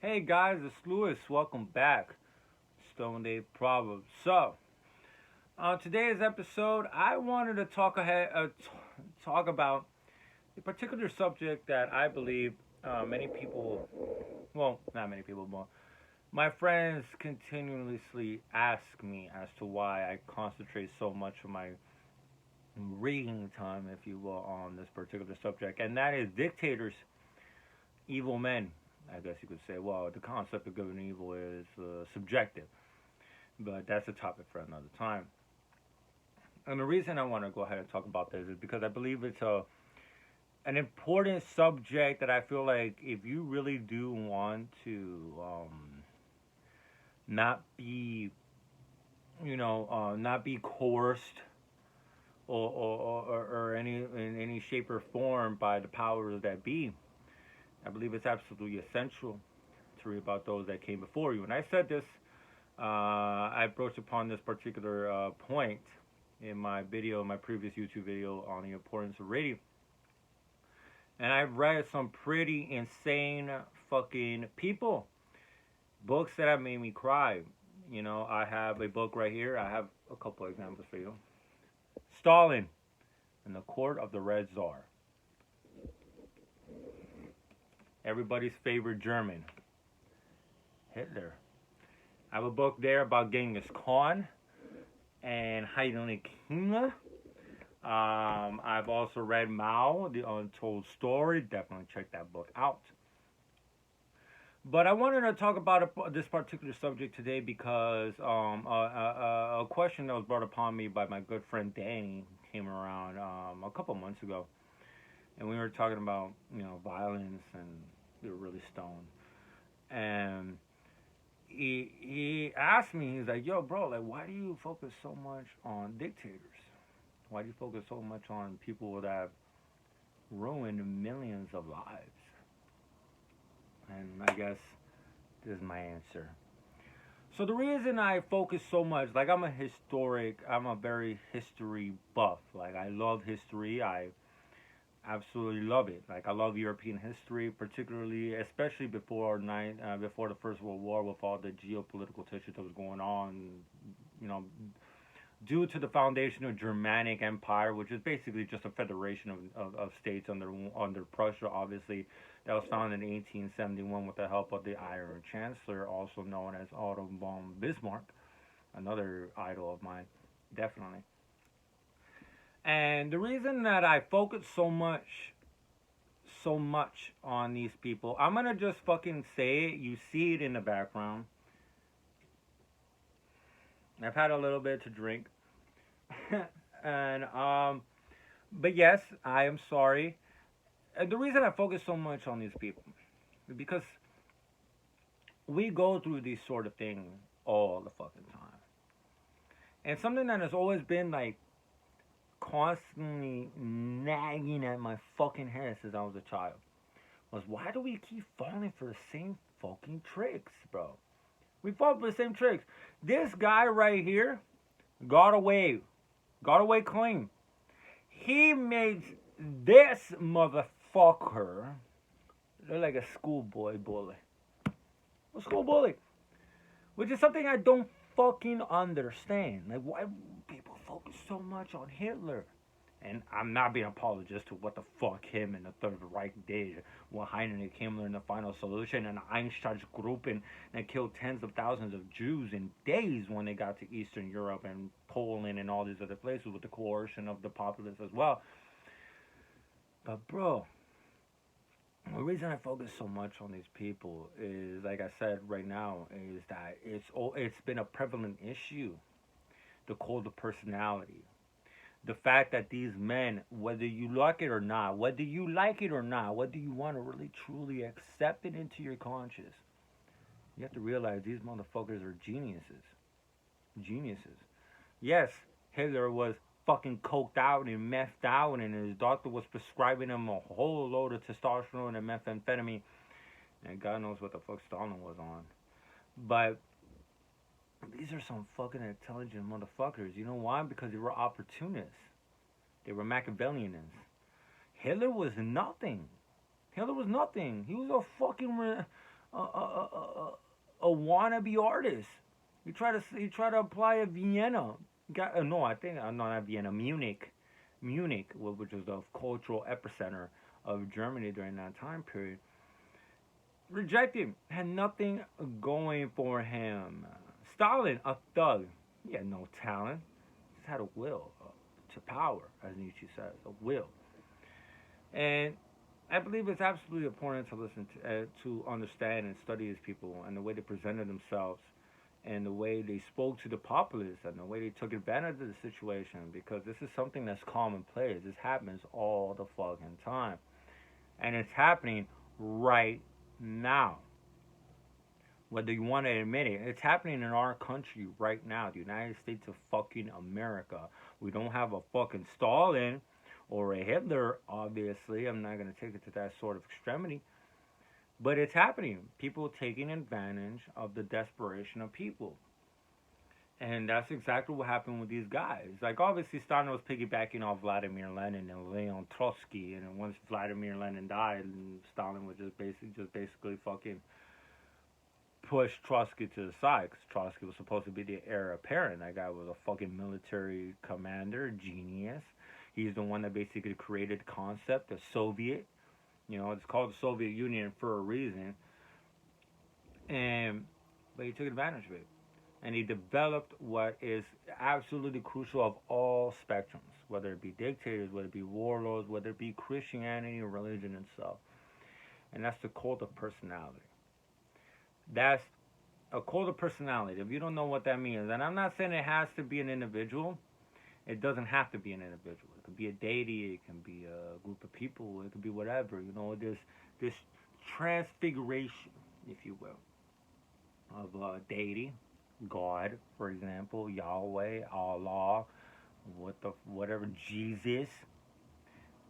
Hey guys, it's Lewis. Welcome back. Stone Day Proverbs. So, on today's episode, I wanted to talk about a particular subject that I believe many people, well, not many people, but my friends continuously ask me as to why I concentrate so much of my reading time, if you will, on this particular subject, and that is dictators, evil men. I guess you could say, well, the concept of good and evil is subjective, but that's a topic for another time. And the reason I want to go ahead and talk about this is because I believe it's an important subject that I feel like if you really do want to not be, not be coerced or any in any shape or form by the powers that be, I believe it's absolutely essential to read about those that came before you. And I said this, I broached upon this particular point in my video, my previous YouTube video on the importance of reading. And I've read some pretty insane fucking people. Books that have made me cry. You know, I have a book right here. I have a couple of examples for you. Stalin and the Court of the Red Tsar. Everybody's favorite German, Hitler. I have a book there about Genghis Khan and Heinrich Himmler. I've also read Mao, The Untold Story. Definitely check that book out. But I wanted to talk about this particular subject today because a question that was brought upon me by my good friend Danny came around a couple months ago. And we were talking about, violence, and we were really stoned. And he asked me, he's like, yo, bro, like, why do you focus so much on dictators? Why do you focus so much on people that have ruined millions of lives? And I guess this is my answer. So the reason I focus so much, like I'm a very history buff. Like I love history. I absolutely love it. Like I love European history, particularly, especially before the First World War, with all the geopolitical tension that was going on. You know, due to the foundation of Germanic Empire, which is basically just a federation of states under Prussia, obviously, that was founded in 1871 with the help of the Iron Chancellor, also known as Otto von Bismarck, another idol of mine, definitely. And the reason that I focus so much on these people, I'm gonna just fucking say it. You see it in the background. I've had a little bit to drink, and but yes, I am sorry. And the reason I focus so much on these people is because we go through these sort of things all the fucking time, and something that has always been like constantly nagging at my fucking head since I was a child was, why do we keep falling for the same fucking tricks, bro? We fall for the same tricks. This guy right here got away clean. He makes this motherfucker look like a schoolboy bully. A school bully. Which is something I don't fucking understand. Like, why people focus so much on Hitler? And I'm not being apologist to what the fuck him and the Third Reich did. What Heinrich Himmler in the Final Solution and Einstein's group and killed tens of thousands of Jews in days when they got to Eastern Europe and Poland and all these other places with the coercion of the populace as well. But bro, the reason I focus so much on these people is, like I said right now, is that it's been a prevalent issue. The cult of personality. The fact that these men, whether you like it or not, whether you want to really truly accept it into your conscience, you have to realize these motherfuckers are geniuses. Geniuses. Yes, Hitler was fucking coked out and methed out, and his doctor was prescribing him a whole load of testosterone and methamphetamine, and God knows what the fuck Stalin was on. But these are some fucking intelligent motherfuckers. You know why? Because they were opportunists. They were Machiavellians. Hitler was nothing. Hitler was nothing. He was a fucking a wannabe artist. You try to apply a Vienna. No, I think no, not Vienna, Munich, which was the cultural epicenter of Germany during that time period. Rejected, had nothing going for him. Stalin, a thug, he had no talent, just had a will to power, as Nietzsche says, a will. And I believe it's absolutely important to listen to understand and study these people and the way they presented themselves and the way they spoke to the populace and the way they took advantage of the situation, because this is something that's commonplace. This happens all the fucking time. And it's happening right now. Whether you want to admit it, it's happening in our country right now, the United States of fucking America. We don't have a fucking Stalin or a Hitler, obviously. I'm not going to take it to that sort of extremity. But it's happening. People taking advantage of the desperation of people. And that's exactly what happened with these guys. Like, obviously, Stalin was piggybacking off Vladimir Lenin and Leon Trotsky. And once Vladimir Lenin died, Stalin was just basically fucking push Trotsky to the side, because Trotsky was supposed to be the heir apparent. That guy was a fucking military commander, genius. He's the one that basically created the concept, the Soviet. You know, it's called the Soviet Union for a reason. But he took advantage of it. And he developed what is absolutely crucial of all spectrums, whether it be dictators, whether it be warlords, whether it be Christianity or religion itself. And that's the cult of personality. That's a cult of personality. If you don't know what that means, and I'm not saying it has to be an individual. It doesn't have to be an individual. It could be a deity. It can be a group of people. It could be whatever. You know, this transfiguration, if you will, of a deity, God, for example, Yahweh, Allah, whatever, Jesus,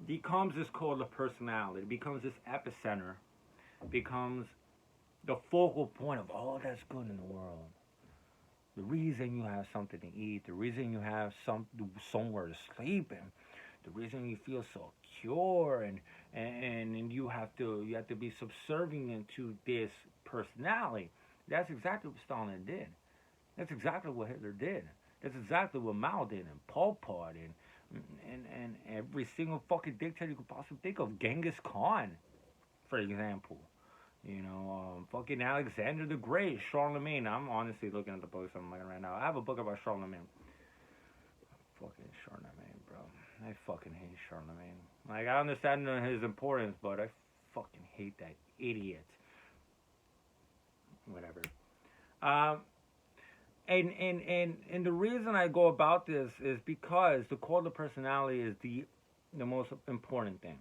becomes this cult of personality. It becomes this epicenter. Becomes the focal point of all that's good in the world. The reason you have something to eat, the reason you have somewhere to sleep, and the reason you feel so secure, and you have to be subservient to this personality. That's exactly what Stalin did. That's exactly what Hitler did. That's exactly what Mao did, and Pol Pot, and every single fucking dictator you could possibly think of. Genghis Khan, for example. You know, fucking Alexander the Great, Charlemagne. I'm honestly looking at the books I'm looking right now. I have a book about Charlemagne. Fucking Charlemagne, bro. I fucking hate Charlemagne. Like, I understand his importance, but I fucking hate that idiot. Whatever. And the reason I go about this is because the cult of personality is the most important thing.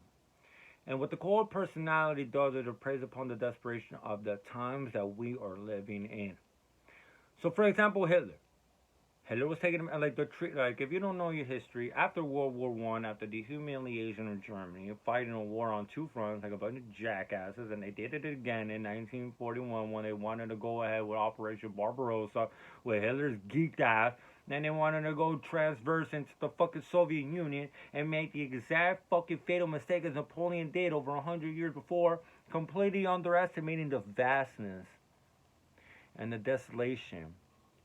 And what the cult personality does is it preys upon the desperation of the times that we are living in. So, for example, Hitler. Hitler was taking like if you don't know your history, after World War I, after the humiliation of Germany, fighting a war on two fronts like a bunch of jackasses, and they did it again in 1941 when they wanted to go ahead with Operation Barbarossa, with Hitler's geeked ass. Then they wanted to go transverse into the fucking Soviet Union and make the exact fucking fatal mistake as Napoleon did over 100 years before, completely underestimating the vastness and the desolation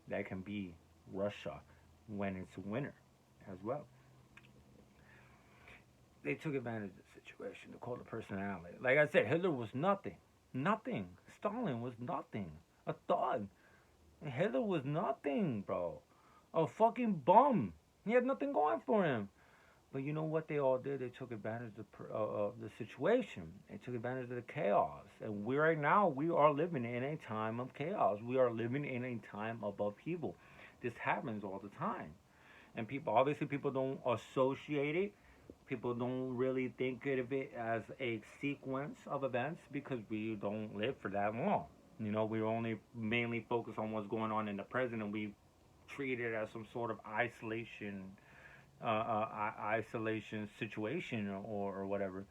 that can be Russia when it's winter as well. They took advantage of the situation to call it personality. Like I said, Hitler was nothing. Nothing. Stalin was nothing. A thug. Hitler was nothing, bro. A fucking bum. He had nothing going for him. But you know what they all did? They took advantage of the situation. They took advantage of the chaos. And right now, we are living in a time of chaos. We are living in a time of upheaval. This happens all the time. And people don't associate it. People don't really think of it as a sequence of events because we don't live for that long. You know, we only mainly focus on what's going on in the present, and we treat it as some sort of isolation situation or whatever.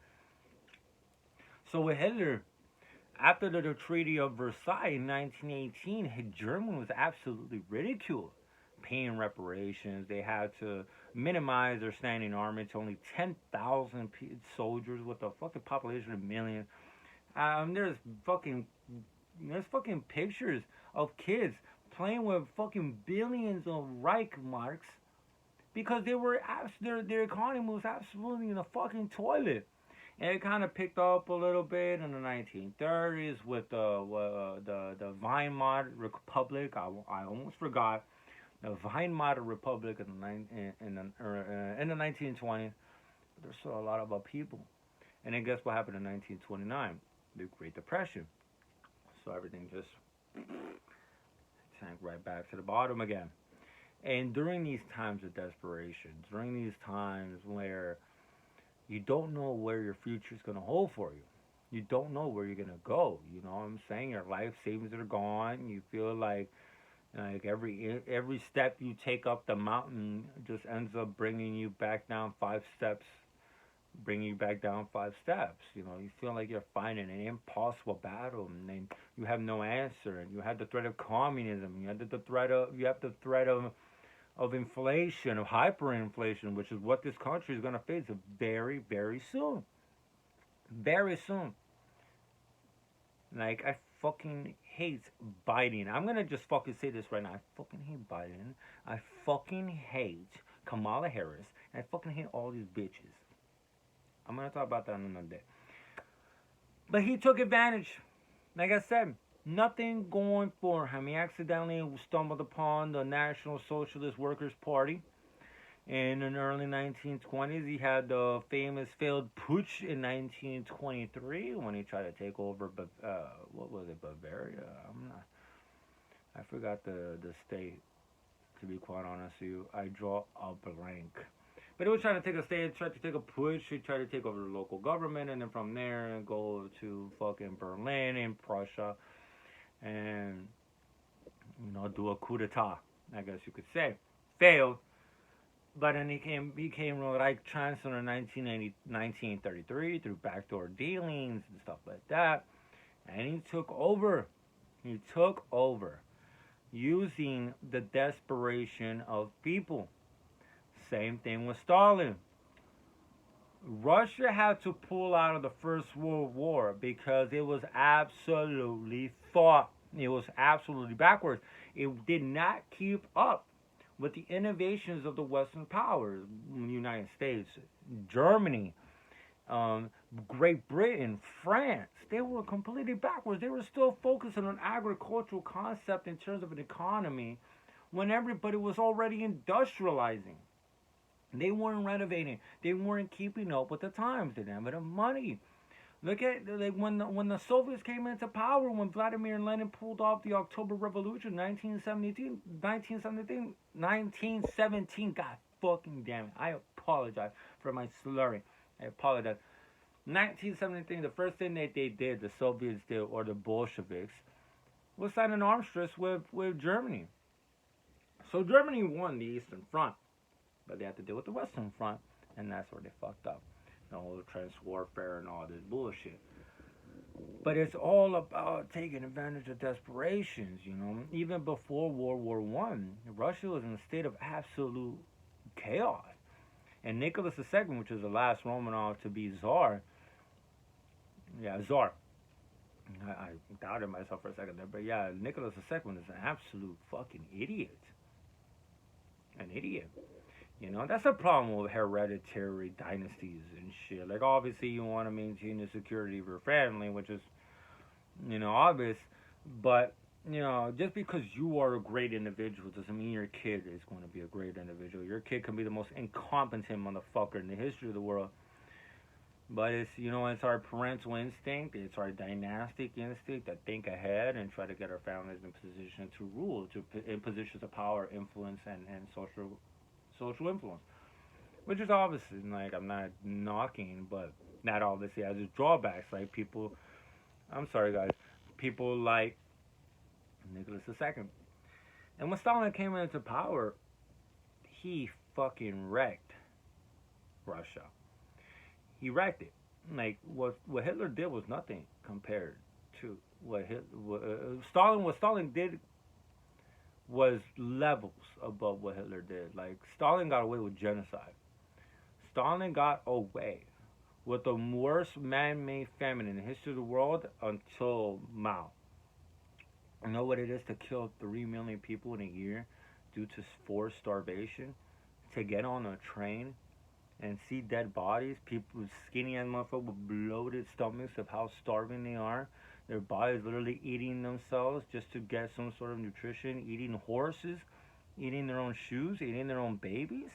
So with Hitler, after the Treaty of Versailles in 1918, Germany was absolutely ridiculed, paying reparations. They had to minimize their standing army to only 10,000 soldiers with a fucking population of millions. There's fucking There's fucking pictures of kids playing with fucking billions of Reich marks because their economy was absolutely in the fucking toilet. And it kind of picked up a little bit in the 1930s with the Weimar Republic. I almost forgot the Weimar Republic in the 1920s. There's still a lot of upheaval. And then guess what happened in 1929? The Great Depression. So everything just sank right back to the bottom again. And during these times of desperation, during these times where you don't know where your future is going to hold for you, you don't know where you're going to go. You know what I'm saying? Your life savings are gone. You feel like every step you take up the mountain just ends up bringing you back down 5 steps, bringing you back down 5 steps. You know, you feel like you're fighting an impossible battle, and then you have no answer. And you have the threat of communism. You have the threat of inflation, of hyperinflation, which is what this country is going to face very, very soon. Very soon. Like, I fucking hate Biden. I'm going to just fucking say this right now. I fucking hate Biden. I fucking hate Kamala Harris. And I fucking hate all these bitches. I'm going to talk about that another day. But he took advantage. Like I said, nothing going for him. He accidentally stumbled upon the National Socialist Workers' Party. In the early 1920s, he had the famous failed putsch in 1923 when he tried to take over, what was it, Bavaria? I forgot the state, to be quite honest with you. I draw a blank. But he was trying to take a state, tried to take a push, he tried to take over the local government, and then from there go to fucking Berlin in Prussia and, do a coup d'etat, I guess you could say. Failed. But then he became Reich Chancellor in 1933 through backdoor dealings and stuff like that. And he took over. He took over using the desperation of people. Same thing with Stalin. Russia had to pull out of the First World War because it was absolutely fought. It was absolutely backwards. It did not keep up with the innovations of the Western powers, the United States, Germany, Great Britain, France. They were completely backwards. They were still focusing on agricultural concept in terms of an economy when everybody was already industrializing. They weren't renovating. They weren't keeping up with the times. They didn't have enough money. Look at when the Soviets came into power, when Vladimir Lenin pulled off the October Revolution, 1917. God fucking damn it! I apologize for my slurring. I apologize. 1917. The first thing that they did, the Soviets did, or the Bolsheviks, was sign an arms truce with Germany. So Germany won the Eastern Front, but they had to deal with the Western Front, and that's where they fucked up. The whole trench warfare and all this bullshit. But it's all about taking advantage of desperations, Even before World War One, Russia was in a state of absolute chaos. And Nicholas II, which is the last Romanov to be Tsar, Tsar. I doubted myself for a second there, but yeah, Nicholas II is an absolute fucking idiot. An idiot. That's the problem with hereditary dynasties and shit. Like, obviously, you want to maintain the security of your family, which is, obvious. But, just because you are a great individual doesn't mean your kid is going to be a great individual. Your kid can be the most incompetent motherfucker in the history of the world. But it's our parental instinct, it's our dynastic instinct to think ahead and try to get our families in position to rule, in positions of power, influence, and social influence, which is obviously, like, I'm not knocking, but that obviously has its drawbacks. Like people like Nicholas II. And when Stalin came into power, he fucking wrecked Russia. He wrecked it. Like, what Hitler did was nothing compared to what Stalin did was levels above what Hitler did. Like, Stalin got away with genocide. Stalin got away with the worst man-made famine in the history of the world until Mao. You know what it is to kill 3 million people in a year due to forced starvation? To get on a train and see dead bodies, people skinny as motherfuckers with bloated stomachs of how starving they are. Their bodies literally eating themselves just to get some sort of nutrition, eating horses, eating their own shoes, eating their own babies.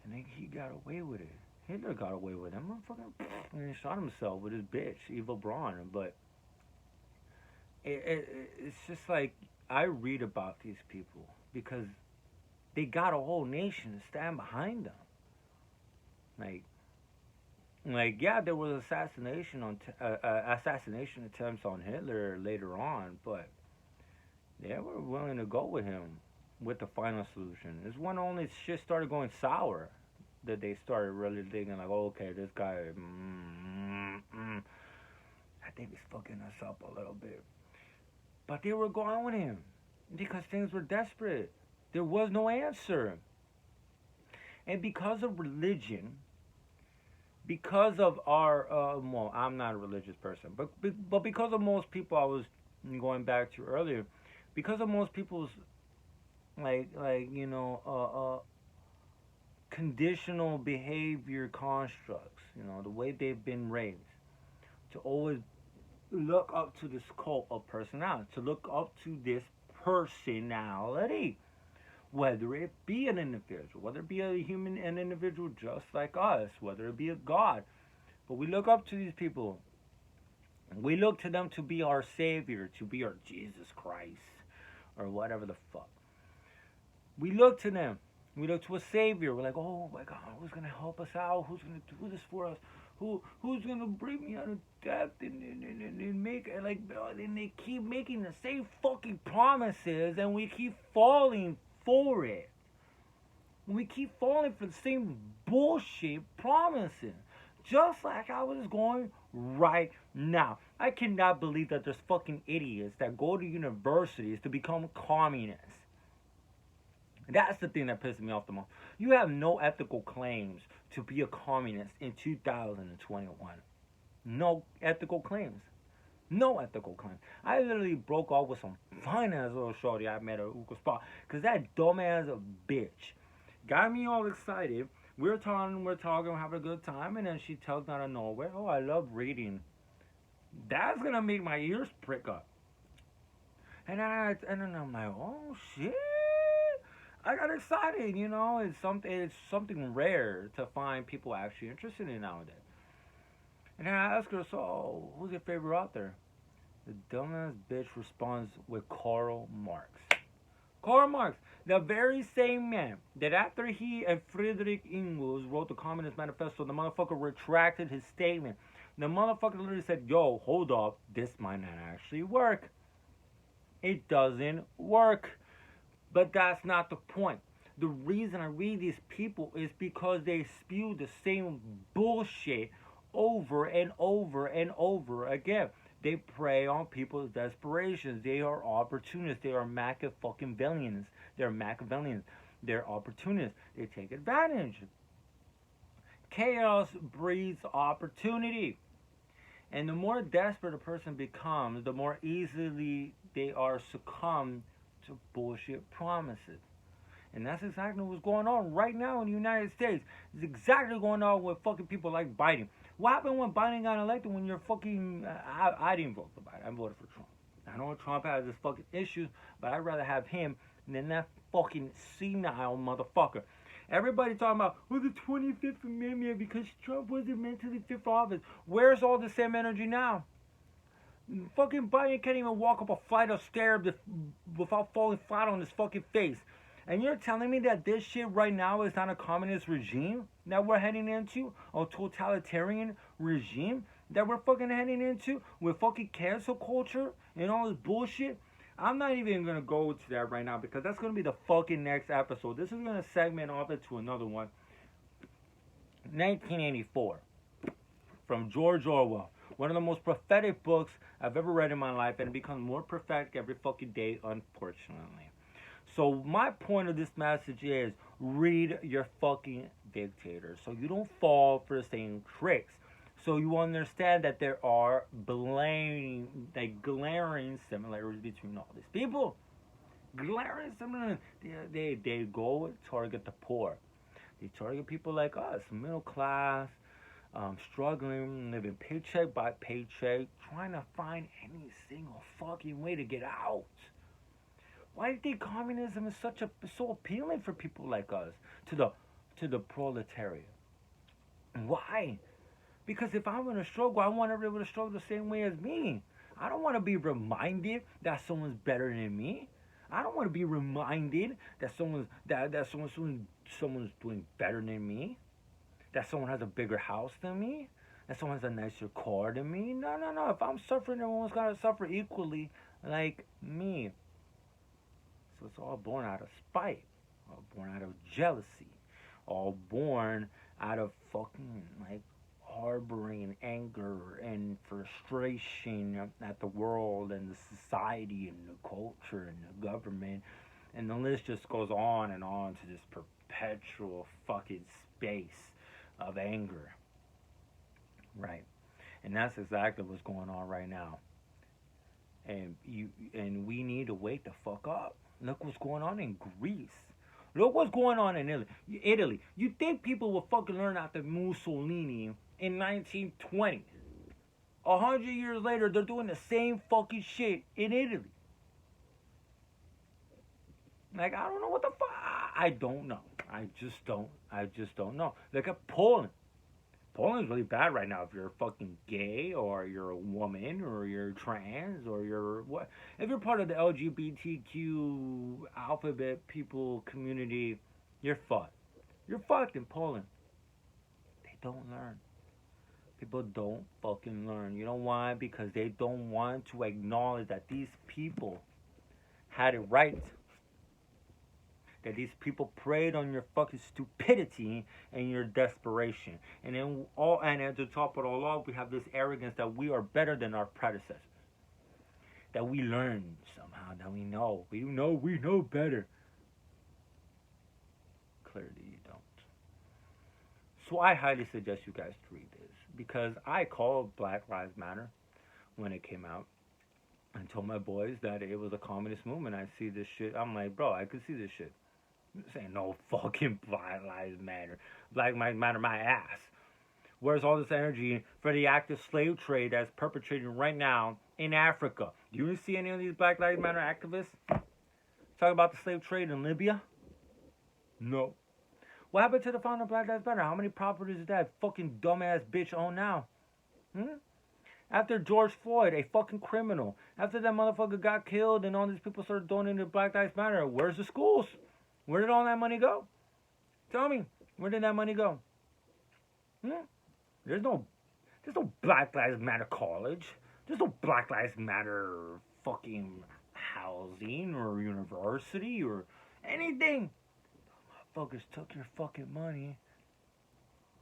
And then he got away with it. Hitler got away with it. Motherfucker, and he shot himself with his bitch, Evil Braun. But it's just like, I read about these people because they got a whole nation to stand behind them. Yeah, there was assassination attempts on Hitler later on, but they were willing to go with him with the final solution. It's when only shit started going sour that they started really thinking like, oh, okay, this guy, I think he's fucking us up a little bit. But they were going with him because things were desperate. There was no answer. And because of religion, because of our, well, I'm not a religious person, but because of most people, I was going back to earlier, because of most people's, conditional behavior constructs, the way they've been raised, to always look up to this cult of personality, to look up to this personality, whether it be an individual, whether it be an individual just like us, whether it be a god. But we look up to these people. And we look to them to be our savior, to be our Jesus Christ, or whatever the fuck. We look to them. We look to a savior. We're like, oh my God, who's gonna help us out? Who's gonna do this for us? Who's gonna bring me out of death and make it like? And they keep making the same fucking promises, and we keep falling for it. We keep falling for the same bullshit promises. Just like I was going right now. I cannot believe that there's fucking idiots that go to universities to become communists. That's the thing that pisses me off the most. You have no ethical claims to be a communist in 2021. No ethical claims. No ethical claims. I literally broke off with some fine ass little shorty I met at Uka Spot. Because that dumbass bitch got me all excited. We're talking, we're having a good time. And then she tells me out of nowhere, oh, I love reading. That's going to make my ears prick up. And then I'm like, oh, shit. I got excited, it's something rare to find people actually interested in nowadays. And then I asked her, so who's your favorite author? The dumbass bitch responds with Karl Marx. Karl Marx, the very same man that after he and Friedrich Engels wrote the Communist Manifesto, the motherfucker retracted his statement. The motherfucker literally said, yo, hold up, this might not actually work. It doesn't work. But that's not the point. The reason I read these people is because they spew the same bullshit over and over and over again. They prey on people's desperations. They are opportunists. They are Machiavellians. They're Machiavellians. They're opportunists. They take advantage. Chaos breeds opportunity. And the more desperate a person becomes, the more easily they are succumb to bullshit promises. And that's exactly what's going on right now in the United States. It's exactly going on with fucking people like Biden. What happened when Biden got elected when you're fucking... I didn't vote for Biden. I voted for Trump. I know Trump has his fucking issues, but I'd rather have him than that fucking senile motherfucker. Everybody talking about, oh, the 25th Amendment because Trump wasn't mentally fit for office. Where's all the same energy now? Fucking Biden can't even walk up a flight of stairs without falling flat on his fucking face. And you're telling me that this shit right now is not a communist regime that we're heading into? A totalitarian regime that we're fucking heading into with fucking cancel culture and all this bullshit? I'm not even going to go to that right now because that's going to be the fucking next episode. This is going to segment off into another one. 1984 from George Orwell. One of the most prophetic books I've ever read in my life, and it becomes more prophetic every fucking day, unfortunately. So my point of this message is read your fucking dictators so you don't fall for the same tricks. So you understand that there are like glaring similarities between all these people. Glaring similarities. They go target the poor. They target people like us, middle class, struggling, living paycheck by paycheck, trying to find any single fucking way to get out. Why do you think communism is so appealing for people like us, to the proletariat? Why? Because if I'm gonna struggle, I want everyone to struggle the same way as me. I don't want to be reminded that someone's better than me. I don't want to be reminded that someone's doing better than me. That someone has a bigger house than me. That someone has a nicer car than me. No, no, no. If I'm suffering, everyone's gotta suffer equally like me. So it's all born out of spite, all born out of jealousy, all born out of fucking like harboring anger and frustration at the world and the society and the culture and the government. And the list just goes on and on to this perpetual fucking space of anger. Right. And that's exactly what's going on right now. And we need to wake the fuck up. Look what's going on in Greece. Look what's going on in Italy. You think people will fucking learn after Mussolini in 1920? 100 years later, they're doing the same fucking shit in Italy. Like, I don't know what the fuck. I don't know. I just don't know. Look at Poland. Poland's really bad right now if you're fucking gay or you're a woman or you're trans or you're what. If you're part of the LGBTQ alphabet people community, you're fucked. You're fucked in Poland. They don't learn. People don't fucking learn. You know why? Because they don't want to acknowledge that these people had it right. That these people preyed on your fucking stupidity and your desperation. And then and to top it all off, we have this arrogance that we are better than our predecessors. That we learn somehow, that we know better. Clearly you don't. So I highly suggest you guys to read this. Because I called Black Lives Matter when it came out. I told my boys that it was a communist movement. I see this shit. I'm like, bro, I could see this shit. This ain't no fucking Black Lives Matter. Black Lives Matter my ass. Where's all this energy for the active slave trade that's perpetrating right now in Africa? Do you see any of these Black Lives Matter activists talk about the slave trade in Libya? No. What happened to the founder of Black Lives Matter? How many properties did that fucking dumbass bitch own now? After George Floyd, a fucking criminal, after that motherfucker got killed and all these people started donating to Black Lives Matter, where's the schools? Where did all that money go? Tell me, where did that money go? There's no Black Lives Matter college. There's no Black Lives Matter fucking housing or university or anything. Motherfuckers took your fucking money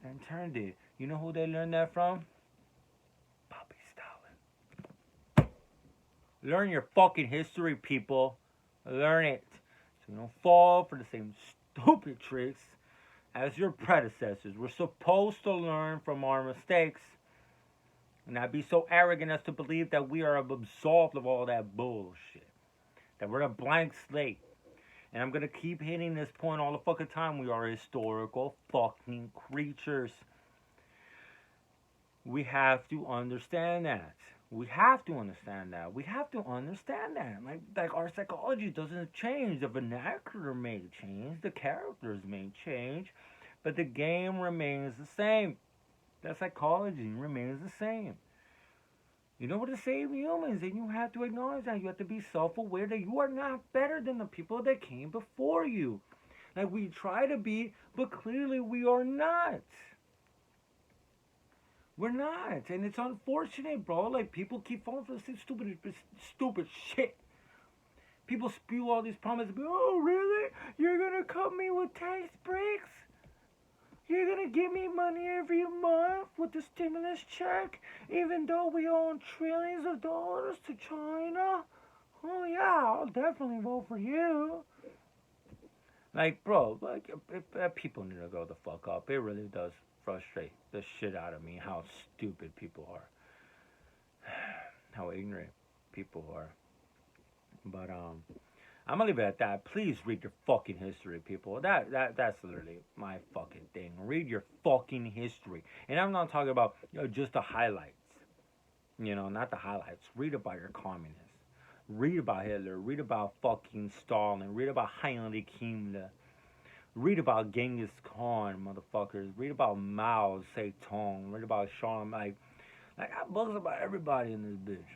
and turned it. You know who they learned that from? Bobby Stalin. Learn your fucking history, people. Learn it. So you don't fall for the same stupid tricks as your predecessors. We're supposed to learn from our mistakes and not be so arrogant as to believe that we are absolved of all that bullshit. That we're a blank slate. And I'm going to keep hitting this point all the fucking time. We are historical fucking creatures. We have to understand that. We have to understand that. We have to understand that. Like our psychology doesn't change. The vernacular may change. The characters may change. But the game remains the same. That psychology remains the same. You know what to save humans, and you have to acknowledge that. You have to be self-aware that you are not better than the people that came before you. Like we try to be, but clearly we are not. We're not, and it's unfortunate, bro. Like people keep falling for the same stupid shit. People spew all these promises. Oh, really? You're gonna cut me with tax breaks? You're gonna give me money every month with the stimulus check, even though we own trillions of dollars to China? Oh yeah, I'll definitely vote for you. Like, bro, like if people need to grow the fuck up. It really does frustrate the shit out of me how stupid people are. How ignorant. people who are. But I'm gonna leave it at that. Please read your fucking history, people. That's literally my fucking thing. Read your fucking history, and I'm not talking about just the highlights. Not the highlights. Read about your communists. Read about Hitler. Read about fucking Stalin. Read about Heinrich Himmler. Read about Genghis Khan, motherfuckers. Read about Mao Zedong. Read about Sean. I got books about everybody in this bitch.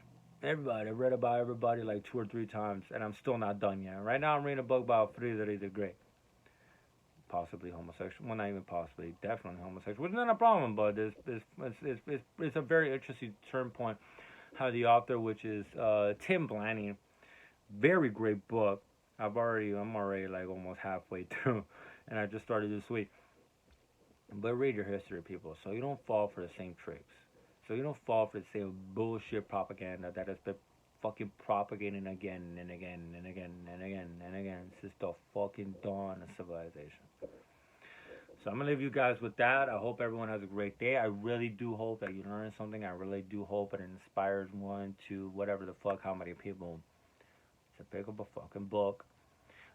Everybody. I read about everybody like 2 or 3 times, and I'm still not done yet. Right now, I'm reading a book about Friedrich the Great. Possibly homosexual. Well, not even possibly. Definitely homosexual. Which is not a problem, but it's a very interesting turn point. How the author, which is Tim Blaney, very great book. I'm already like almost halfway through, and I just started this week. But read your history, people, so you don't fall for the same tricks. So you don't fall for the same bullshit propaganda that has been fucking propagating again and again and again and again and again since the fucking dawn of civilization. So I'm going to leave you guys with that. I hope everyone has a great day. I really do hope that you learn something. I really do hope it inspires one to whatever the fuck, how many people to pick up a fucking book.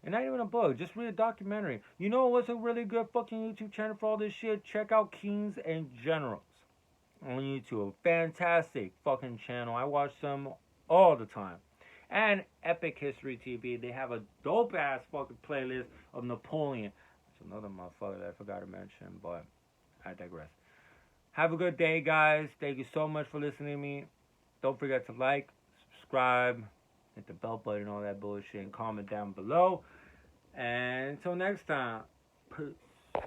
And not even a book, just read a documentary. You know what's a really good fucking YouTube channel for all this shit? Check out Kings and Generals on YouTube. Fantastic fucking channel. I watch them all the time. And Epic History TV. They have a dope ass fucking playlist of Napoleon. It's another motherfucker that I forgot to mention, but I digress. Have a good day, guys. Thank you so much for listening to me. Don't forget to like, subscribe, hit the bell button, all that bullshit, and comment down below. And until next time, peace.